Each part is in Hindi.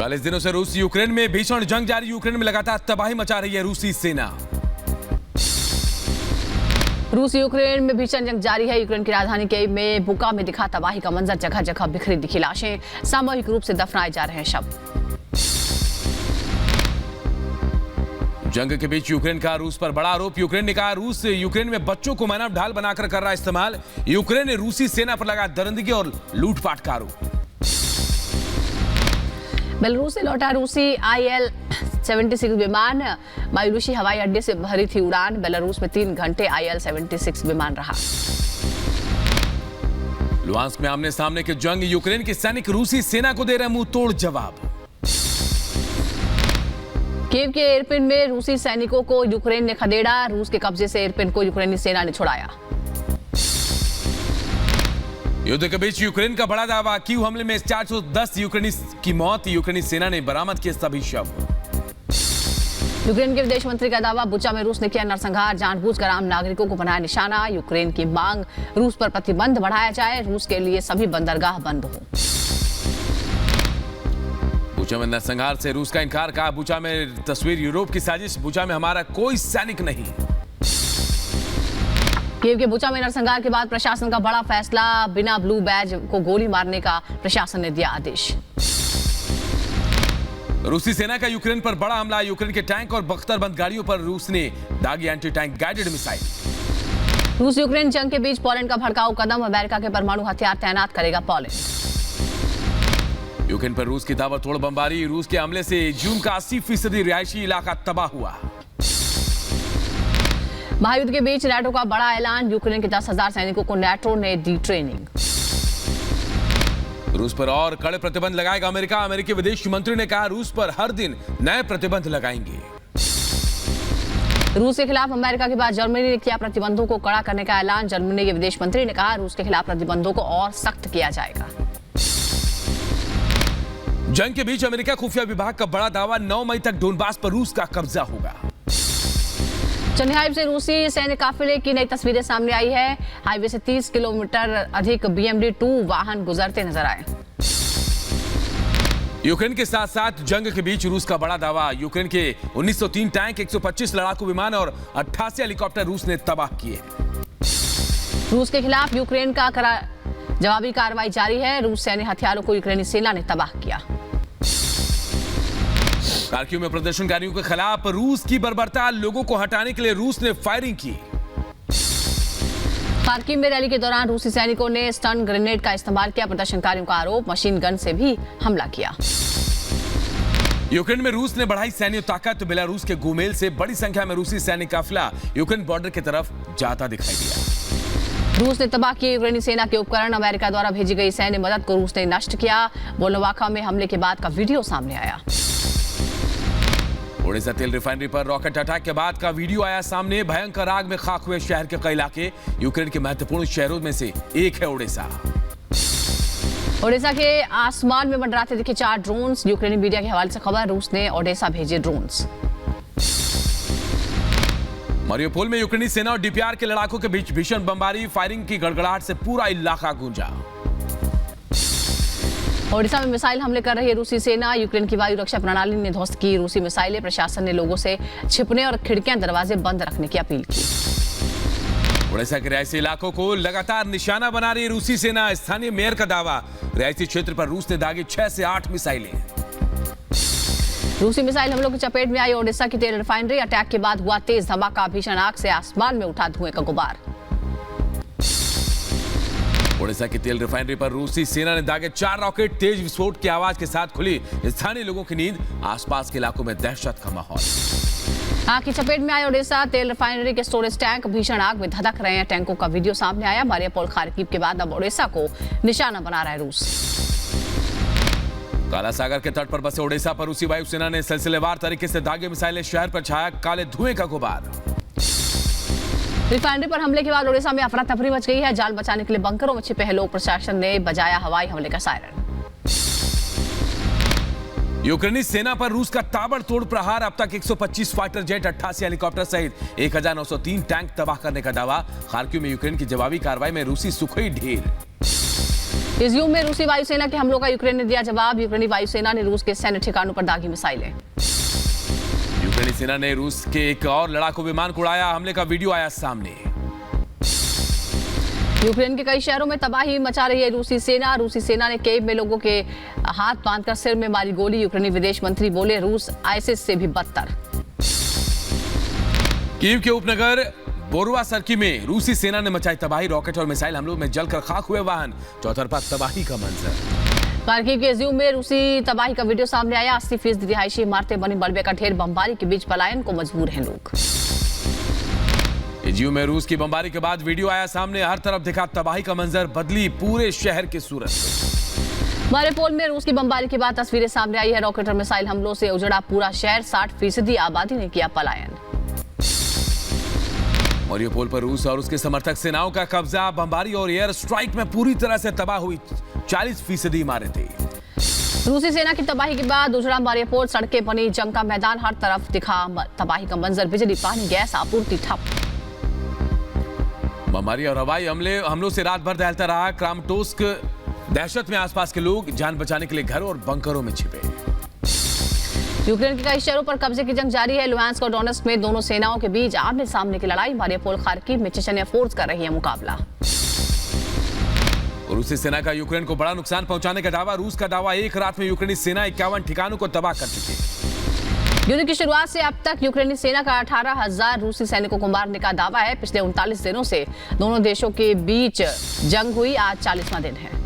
40 दिनों से रूस यूक्रेन में भीषण जंग जारी। यूक्रेन में लगातार तबाही मचा रही है रूसी सेना। रूस यूक्रेन में भीषण जंग जारी है। यूक्रेन की राजधानी कीव में बुका में दिखा तबाही का मंजर। जगह जगह बिखरी दिखी लाशें, सामूहिक रूप से दफनाए जा रहे हैं शव। जंग के बीच यूक्रेन का रूस पर बड़ा आरोप। यूक्रेन ने कहा रूस यूक्रेन में बच्चों को मानव ढाल बनाकर कर रहा इस्तेमाल। यूक्रेन ने रूसी सेना पर लगाया दरिंदगी और लूटपाट का आरोप। बेलारूस से लौटा रूसी IL-76 विमान। मायूरुशी हवाई अड्डे से भरी थी उड़ान। बेलारूस में 3 घंटे IL-76 विमान रहा। लुहांस्क में आमने सामने की जंग। यूक्रेन के सैनिक रूसी सेना को दे रहे मुंह तोड़ जवाब। कीव के इरपिन में रूसी सैनिकों को यूक्रेन ने खदेड़ा। रूस के कब्जे से इरपिन को यूक्रेनी सेना ने छुड़ाया। युद्ध के बीच यूक्रेन का बड़ा दावा। कीव हमले में 410 यूक्रेनी की मौत। यूक्रेनी सेना ने बरामद किए सभी शव। यूक्रेन के विदेश मंत्री का दावा। बुचा में रूस ने किया नरसंहार। जानबूझकर आम नागरिकों को बनाया निशाना। यूक्रेन की मांग रूस पर प्रतिबंध बढ़ाया जाए। रूस के लिए सभी बंदरगाह बंद हो। बुचा में नरसंहार से रूस का इनकार। कहा बुचा में तस्वीर यूरोप की साजिश। बुचा में हमारा कोई सैनिक नहीं। कीव के बुचा में नरसंहार के बाद प्रशासन का बड़ा फैसला। बिना ब्लू बैज को गोली मारने का प्रशासन ने दिया आदेश। रूसी सेना का यूक्रेन पर बड़ा हमला। यूक्रेन के टैंक और बख्तरबंद गाड़ियों पर रूस ने दागी एंटी टैंक गाइडेड मिसाइल। रूस यूक्रेन जंग के बीच पोलैंड का भड़काऊ कदम। अमेरिका के परमाणु हथियार तैनात करेगा पोलैंड। यूक्रेन पर रूस की ताबड़तोड़ बमबारी। रूस के हमले से जून का 80% रिहायशी इलाका तबाह हुआ। महायुद्ध के बीच नाटो का बड़ा ऐलान। यूक्रेन के 10,000 सैनिकों को नाटो ने दी ट्रेनिंग। रूस पर और कड़े प्रतिबंध लगाएगा अमेरिका। अमेरिकी विदेश मंत्री ने कहा रूस पर हर दिन नए प्रतिबंध लगाएंगे। रूस के खिलाफ अमेरिका के बाद जर्मनी ने किया प्रतिबंधों को कड़ा करने का ऐलान। जर्मनी के विदेश मंत्री ने कहा रूस के खिलाफ प्रतिबंधों को और सख्त किया जाएगा। जंग के बीच अमेरिका खुफिया विभाग का बड़ा दावा। 9 मई तक डोनबास पर रूस का कब्जा होगा। चेन्नई से रूसी सैन्य काफिले की नई तस्वीरें सामने आई है। हाईवे से 30 किलोमीटर अधिक BMD-2 वाहन गुजरते नजर आए। यूक्रेन के साथ साथ जंग के बीच रूस का बड़ा दावा। यूक्रेन के 1903 टैंक, 125 लड़ाकू विमान और 88 हेलीकॉप्टर रूस ने तबाह किए। रूस के खिलाफ यूक्रेन का जवाबी कार्रवाई जारी है। रूस सैन्य हथियारों को यूक्रेनी सेना ने तबाह किया। खार्किव में प्रदर्शनकारियों के खिलाफ रूस की बर्बरता। लोगों को हटाने के लिए रूस ने फायरिंग की। खार्किव में रैली के दौरान रूसी सैनिकों ने स्टन ग्रेनेड का इस्तेमाल किया। प्रदर्शनकारियों का आरोप मशीन गन से भी हमला किया। यूक्रेन में रूस ने बढ़ाई सैन्य ताकत। बेलारूस के गोमेल से बड़ी संख्या में रूसी सैन्य काफिला यूक्रेन बॉर्डर की तरफ जाता दिखाई दिया। रूस ने तबाह किए यूक्रेनी सेना के उपकरण। अमेरिका द्वारा भेजी गई सैन्य मदद को रूस ने नष्ट किया। वोल्नोवाका में हमले के बाद का वीडियो सामने आया। ओडेसा तेल रिफाइनरी पर रॉकेट अटैक के बाद का वीडियो आया सामने। भयंकर आग में खाक हुए शहर के कई इलाके। यूक्रेन के महत्वपूर्ण शहरों में से एक है ओडेसा। ओडेसा के आसमान में मंडराते दिखे 4 ड्रोन्स। यूक्रेनी मीडिया के हवाले से खबर। रूस ने ओडेसा भेजे ड्रोन्स। मारियोपोल में यूक्रेनी सेना और DPR के लड़ाकों के बीच भीषण बमबारी। फायरिंग की गड़गड़ाहट से पूरा इलाका गूंजा। ओडिशा में मिसाइल हमले कर रही रूसी सेना। यूक्रेन की वायु रक्षा प्रणाली ने ध्वस्त की रूसी मिसाइलें। प्रशासन ने लोगों से छिपने और खिड़कियां दरवाजे बंद रखने की अपील की। ओडिशा के रिहायशी इलाकों को लगातार निशाना बना रही रूसी सेना। स्थानीय मेयर का दावा रिहायशी क्षेत्र पर रूस ने दागी 6 से 8 मिसाइलें। रूसी मिसाइल हमलों की चपेट में आई ओडिशा की तेल रिफाइनरी। अटैक के बाद हुआ तेज धमाका। भीषण आग से आसमान में उठा धुएं का गुबार। ओडिशा की तेल रिफाइनरी पर रूसी सेना ने दागे 4 रॉकेट। तेज विस्फोट की आवाज के साथ खुली स्थानीय लोगों की नींद। आसपास के इलाकों में दहशत का माहौल। आग की चपेट में आए ओडिशा तेल रिफाइनरी के स्टोरेज टैंक। भीषण आग में धधक रहे हैं। टैंकों का वीडियो सामने आया। मारियोपोल खार्किव के बाद अब ओडिशा को निशाना बना रहा है रूस। काला सागर के तट पर बसे ओडिशा पर रूसी वायुसेना ने सिलसिलेवार तरीके से दागे मिसाइलें। शहर पर छाया काले धुएं का गुबार। रिफाइनरी पर हमले के बाद ओडिशा में अफरा तफरी मच गई है। जान बचाने के लिए बंकरों में छिपे हैं लोग। प्रशासन ने बजाया हवाई हमले का सायरन। यूक्रेनी सेना पर रूस का ताबड़तोड़ प्रहार। अब तक 125 फाइटर जेट, 88 हेलीकॉप्टर सहित 1903 टैंक तबाह करने का दावा। खार्किव में यूक्रेन की जवाबी कार्रवाई में रूसी सुखोई ढेर। इस युद्ध में रूसी वायुसेना के हमलों का यूक्रेन ने दिया जवाब। यूक्रेनी वायुसेना ने रूस के सैन्य ठिकानों पर दागी मिसाइलें। यूक्रेनी सेना ने रूस के एक और लड़ाकू विमान को उड़ाया। हमले का वीडियो आया सामने। यूक्रेन के कई शहरों में तबाही मचा रही है रूसी सेना। रूसी सेना ने कीव में लोगों के हाथ बांधकर सिर में मारी गोली। यूक्रेनी विदेश मंत्री बोले रूस आईएसआईएस से भी बदतर। कीव के उपनगर बोरुआ सर्की में रूसी सेना ने मचाई तबाही। रॉकेट और मिसाइल हमलों में जलकर खाक हुए वाहन। चौतरफा तबाही का मंजर। खार्किव के ज़्यू में रूसी तबाही का वीडियो सामने आया। 80% रिहायशी इमारतें बनी, मलबे का ढेर। बमबारी के बीच पलायन को मजबूर हैं लोग। इज्यू में रूस की बमबारी के बाद वीडियो आया सामने। हर तरफ दिखा तबाही का मंजर। बदली पूरे शहर की सूरत। मारिउपोल में रूस की बमबारी के बाद तस्वीरें सामने आई है। रॉकेट और मिसाइल हमलों से उजड़ा पूरा शहर। 60% आबादी ने किया पलायन। मारिउपोल पर रूस और उसके समर्थक सेनाओं का कब्जा। बमबारी और एयर स्ट्राइक में पूरी तरह से तबाह हुई 40% इमारतें। रूसी सेना की तबाही के बाद उजड़ा मारिउपोल। सड़कें बनी, जंग का मैदान। हर तरफ दिखा तबाही का मंजर। बिजली, पानी, गैस आपूर्ति ठप। बमबारी और हवाई हमलों से रात भर दहलता रहा क्रामाटोर्स्क। दहशत में आसपास के लोग जान बचाने के लिए घरों और बंकरों में छिपे। यूक्रेन के कई शहरों पर कब्जे की जंग जारी है। लुहांस्क और डोनेट्स्क में दोनों सेनाओं के बीच आमने सामने की लड़ाई। मारिउपोल, खार्किव में चेचन्या फोर्स कर रही है मुकाबला। रूसी सेना का यूक्रेन को बड़ा नुकसान पहुंचाने का दावा। रूस का दावा, एक रात में यूक्रेनी सेना 51 ठिकानों को तबाह कर चुकी है। युद्ध की शुरुआत से अब तक यूक्रेनी सेना का 18,000 रूसी सैनिकों को मारने का दावा है। पिछले 39 दिनों से दोनों देशों के बीच जंग हुई। आज 40वां दिन है।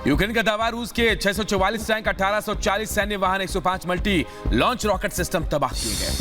यूक्रेन का दावा, रूस के 644 टैंक, 1840 सैन्य वाहन, 105 मल्टी लॉन्च रॉकेट सिस्टम तबाह किए गए।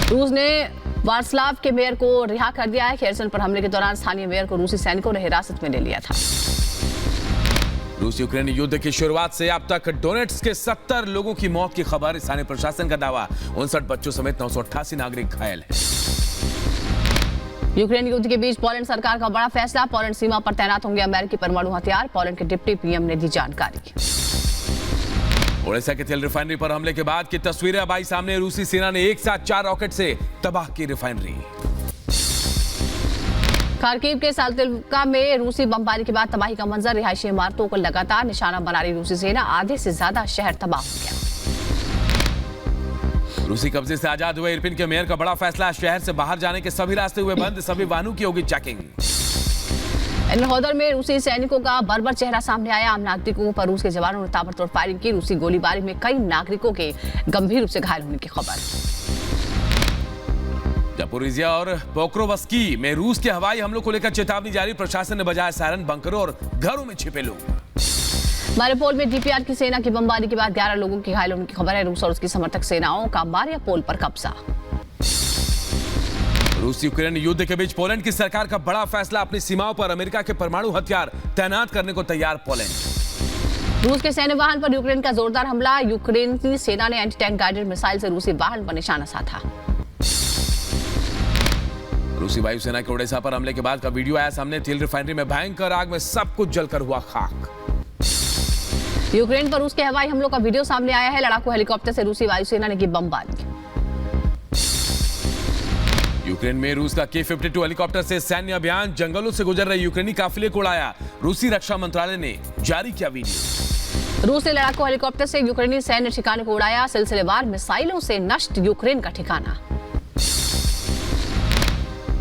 रूस ने वार्सलाव के मेयर को रिहा कर दिया है। खेरसन पर हमले के दौरान स्थानीय मेयर को रूसी सैनिकों ने हिरासत में ले लिया था। रूस यूक्रेन युद्ध की शुरुआत से अब तक डोनेट्स्क के 70 लोगों की मौत की खबर। स्थानीय प्रशासन का दावा, 59 बच्चों समेत 988 नागरिक घायल हैं। यूक्रेन युद्ध के बीच पोलैंड सरकार का बड़ा फैसला। पोलैंड सीमा पर तैनात होंगे अमेरिकी परमाणु हथियार। पोलैंड के डिप्टी पीएम ने दी जानकारी। ओडेसा के तेल रिफाइनरी पर हमले के बाद की तस्वीरें अब आई सामने। रूसी सेना ने एक साथ 4 रॉकेट से तबाह की रिफाइनरी। खार्किव के साल्तिवका में रूसी बमबारी के बाद तबाही का मंजर। रिहायशी इमारतों को लगातार निशाना बना रही रूसी सेना। आधे से ज्यादा शहर तबाह हो गया। रूसी कब्जे से आजाद हुए इरपिन के मेयर का बड़ा फैसला। शहर से बाहर जाने के सभी रास्ते हुए बंद। सभी वाहनों की होगी चेकिंग। एनहोदर में रूसी सैनिकों का बर्बर चेहरा सामने आया। आम नागरिकों पर रूस के जवानों ने ताबड़तोड़ फायरिंग की। रूसी गोलीबारी में कई नागरिकों के गंभीर रूप से घायल होने की खबर। जापोरिजिया और पोक्रोवस्की में रूस के हवाई हमलों को लेकर चेतावनी जारी। प्रशासन ने बजाया सायरन। बंकरों और घरों में छिपे लोग। मारिउपोल में डीपीआर की सेना की बमबारी के बाद 11 लोगों की घायल होने की खबर है। रूस और उसकी समर्थक सेनाओं का मारिउपोल पर कब्जा। रूस यूक्रेन युद्ध के बीच पोलैंड की सरकार का बड़ा फैसला। अपनी सीमाओं पर अमेरिका के परमाणु हथियार तैनात करने को तैयार पोलैंड। रूस के सैन्य वाहन पर यूक्रेन का जोरदार हमला। यूक्रेन की सेना ने एंटी टैंक गाइडेड मिसाइल से रूसी वाहन पर निशाना साधा। रूसी वायुसेना के ओडेसा पर हमले के बाद का वीडियो आया सामने। तेल रिफाइनरी में भयंकर आग में सब कुछ जलकर हुआ खाक। यूक्रेन पर रूस के हवाई हमलों का वीडियो सामने आया है। लड़ाकू हेलीकॉप्टर से रूसी वायुसेना ने की बमबारी। यूक्रेन में रूस का K-52 हेलीकॉप्टर से सैन्य अभियान। जंगलों से गुजर रहे यूक्रेनी काफिले को उड़ाया। रूसी रक्षा मंत्रालय ने जारी किया वीडियो। रूस ने लड़ाकू हेलीकॉप्टर से यूक्रेनी सैन्य ठिकाने को उड़ाया। सिलसिलेवार मिसाइलों से नष्ट यूक्रेन का ठिकाना।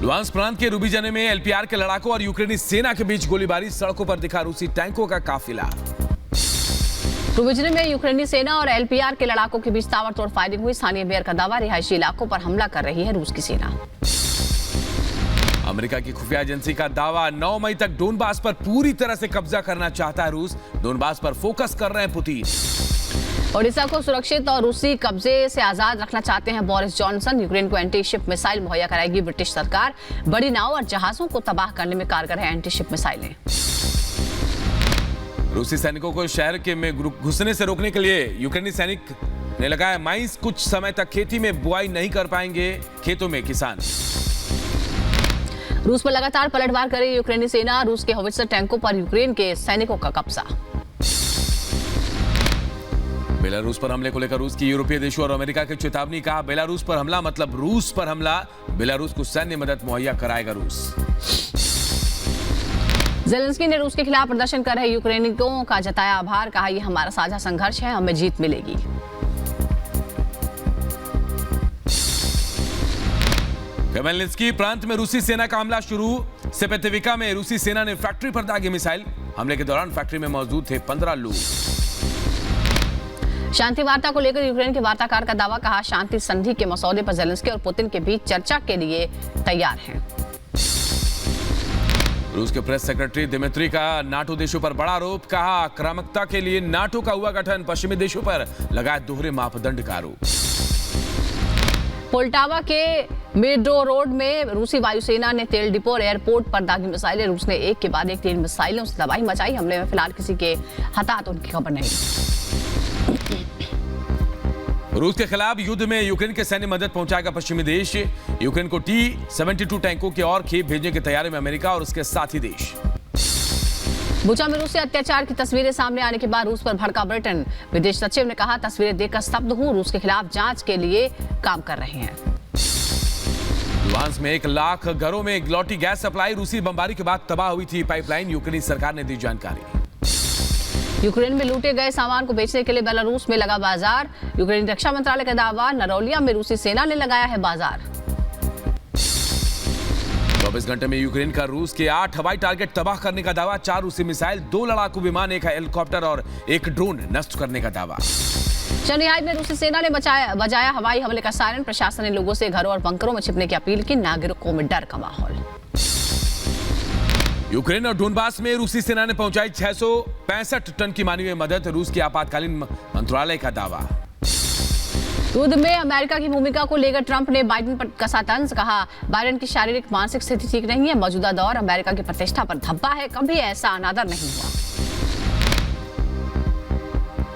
लुहांस्क प्रांत के रूबीजने में LPR के लड़ाकों और यूक्रेनी सेना के बीच गोलीबारी। सड़कों पर दिखा रूसी टैंकों का काफिला। रूबीजने में यूक्रेनी सेना और LPR के लड़ाकों के बीच ताबड़तोड़ फायरिंग हुई। स्थानीय मेयर का दावा, रिहायशी इलाकों पर हमला कर रही है रूस की सेना। अमेरिका की खुफिया एजेंसी का दावा, 9 मई तक डोनबास पर पूरी तरह से कब्जा करना चाहता है रूस। डोनबास पर फोकस कर रहे हैं पुतिन। ओडिशा को सुरक्षित और रूसी कब्जे से आजाद रखना चाहते हैं बोरिस जॉनसन। यूक्रेन को एंटी शिप मिसाइल मुहैया कराएगी ब्रिटिश सरकार। बड़ी नाव और जहाजों को तबाह करने में कारगर है एंटी शिप मिसाइलें। रूसी सैनिकों को शहर के में घुसने से रोकने के लिए यूक्रेनी सैनिक ने लगाया माइंस। कुछ समय तक खेती में बुआई नहीं कर पाएंगे खेतों में किसान। रूस पर लगातार पलटवार कर रही यूक्रेनी सेना। रूस के होवित्जर टैंकों पर यूक्रेन के सैनिकों का कब्जा। बेलारूस पर हमले को लेकर रूस की यूरोपीय देशों और अमेरिका की चेतावनी। कहा, बेलारूस पर हमला मतलब रूस पर हमला। बेलारूस को सैन्य मदद मुहैया कराएगा रूस। जेलेंस्की ने रूस के खिलाफ प्रदर्शन कर रहे यूक्रेनियों का जताया आभार, कहा यह हमारा साझा संघर्ष है, हमें जीत मिलेगी। खमेल्नित्स्की प्रांत में रूसी सेना का हमला शुरू। सेपेटिविका में रूसी सेना ने फैक्ट्री पर दागे मिसाइल। हमले के दौरान फैक्ट्री में मौजूद थे 15 लोग। शांति वार्ता को लेकर यूक्रेन के वार्ताकार का दावा, कहा शांति संधि के मसौदे पर जेलेंस्की और पुतिन के बीच चर्चा के लिए तैयार हैं। रूस के प्रेस सेक्रेटरी दिमित्री का नाटो देशों पर बड़ा आरोप, कहा आक्रामकता के लिए नाटो का हुआ गठन, पश्चिमी देशों पर लगाए दोहरे मापदंड का आरोप। पोल्टावा के मिडोरोड में रूसी वायुसेना ने तेल डिपो और एयरपोर्ट पर दागी मिसाइलें। रूस ने एक के बाद एक 3 मिसाइलों से तबाही मचाई। हमले में फिलहाल किसी के हताहत होने की खबर नहीं। रूस के खिलाफ युद्ध में यूक्रेन के सैन्य मदद पहुंचाएगा पश्चिमी देश। यूक्रेन को T-72 टैंकों के और खेप भेजने की तैयारी में अमेरिका और उसके साथी देश। बुचा में रूसी अत्याचार की तस्वीरें सामने आने के बाद रूस पर भड़का ब्रिटेन। विदेश सचिव ने कहा तस्वीरें देखकर स्तब्ध हूं, रूस के खिलाफ जांच के लिए काम कर रहे हैं। लुहांस्क में 1 लाख घरों में ग्लॉटी गैस सप्लाई रूसी बमबारी के बाद तबाह हुई थी पाइपलाइन। यूक्रेनी सरकार ने दी जानकारी। यूक्रेन में लूटे गए सामान को बेचने के लिए बेलारूस में लगा बाजार। यूक्रेनी रक्षा मंत्रालय का दावा, नरोलिया में रूसी सेना ने लगाया है बाजार। 24 घंटे में यूक्रेन का रूस के 8 हवाई टारगेट तबाह करने का दावा। 4 रूसी मिसाइल, 2 लड़ाकू विमान, 1 हेलीकॉप्टर और 1 ड्रोन नष्ट करने का दावा। चेन्नई में रूसी सेना ने बजाया हवाई हमले का सायरन। प्रशासन ने लोगों से घरों और बंकरों में छिपने की अपील की। नागरिकों में डर का माहौल। यूक्रेन और डोनबास में रूसी सेना ने पहुंचाई 665 टन की मानवीय मदद। रूस के आपातकालीन मंत्रालय का दावा। युद्ध में अमेरिका की भूमिका को लेकर ट्रंप ने बाइडेन पर कसा तंज, कहा बाइडेन की शारीरिक मानसिक स्थिति ठीक नहीं है। मौजूदा दौर अमेरिका की प्रतिष्ठा पर धब्बा है, कभी ऐसा अनादर नहीं हुआ।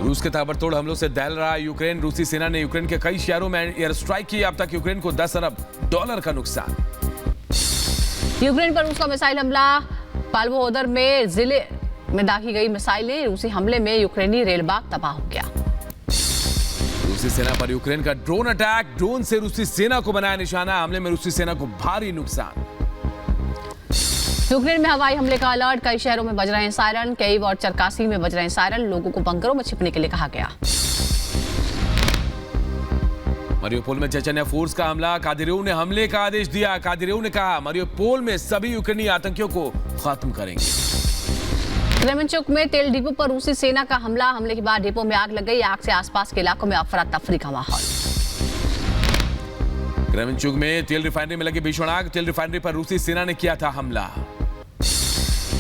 रूस के ताबड़तोड़ हमलों से दहल रहा यूक्रेन। रूसी सेना ने यूक्रेन के कई शहरों में एयर स्ट्राइक की। अब तक यूक्रेन को $10 अरब का नुकसान। यूक्रेन पर रूस का मिसाइल हमला। पाल्वोहोदर में जिले में दागी गई मिसाइलें। रूसी हमले में यूक्रेनी रेलबाग तबाह हो गया। रूसी सेना पर यूक्रेन का ड्रोन अटैक। ड्रोन से रूसी सेना को बनाया निशाना। हमले में रूसी सेना को भारी नुकसान। यूक्रेन में हवाई हमले का अलर्ट। कई शहरों में बज रहे हैं सायरन। कीव और चरकासी में बज रहे हैं सायरन। लोगों को बंकरों में छिपने के लिए कहा गया। मारियोपोल में चेचन्या फोर्स का हमला। कादिरोव ने हमले का आदेश दिया। कादिरोव ने कहा मारियोपोल में सभी यूक्रेनी आतंकियों को खत्म करेंगे। क्रेमेंचुक में तेल डिपो पर रूसी सेना का हमला। हमले के बाद डिपो में आग लग गई। आग से आसपास के इलाकों में अफरा तफरी का माहौल। क्रेमेंचुक में तेल रिफाइनरी में लगी भीषण आग। तेल रिफाइनरी पर रूसी सेना ने किया था हमला।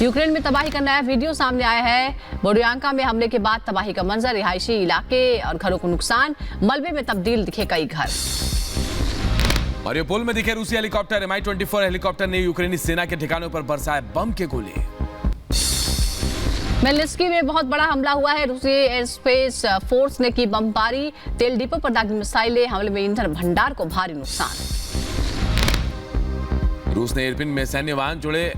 यूक्रेन में तबाही का नया वीडियो सामने आया है। बोडियांका में हमले के बाद तबाही का मंजर। रिहायशी इलाके और घरों को नुकसान। मलबे में तब्दील दिखे कई घर। मारियोपोल में दिखे रूसी हेलीकॉप्टर। Mi-24 हेलीकॉप्टर ने यूक्रेनी सेना के ठिकानों पर बरसाए बम के गोले। मेलिस्की में बहुत बड़ा हमला हुआ है। रूसी एयरस्पेस फोर्स ने की बमबारी। तेल डिपो पर दागी मिसाइलें। हमले में ईंधन भंडार को भारी नुकसान। रूस ने इरपिन में सैन्य वाहन जोड़े।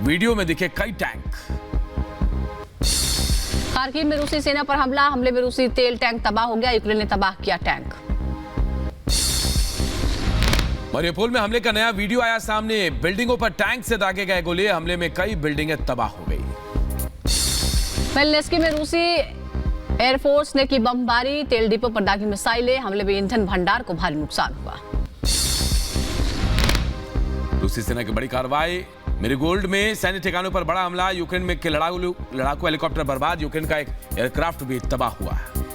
वीडियो में दिखे कई टैंक। खार्किव में रूसी सेना पर हमला। हमले में रूसी तेल टैंक तबाह हो गया। यूक्रेन ने तबाह किया टैंक। मारियोपोल में हमले का नया वीडियो आया सामने। बिल्डिंगों पर टैंक से दागे गए गोले। हमले में कई बिल्डिंगें तबाह हो गई। मेलिस्की में रूसी एयरफोर्स ने की बमबारी। तेल डिपो पर दागी मिसाइलें। हमले में ईंधन भंडार को भारी नुकसान हुआ। रूसी सेना की बड़ी कार्रवाई। मेरीगोल्ड में सैन्य ठिकानों पर बड़ा हमला। यूक्रेन में के लड़ाकू हेलीकॉप्टर बर्बाद। यूक्रेन का एक एयरक्राफ्ट भी तबाह हुआ है।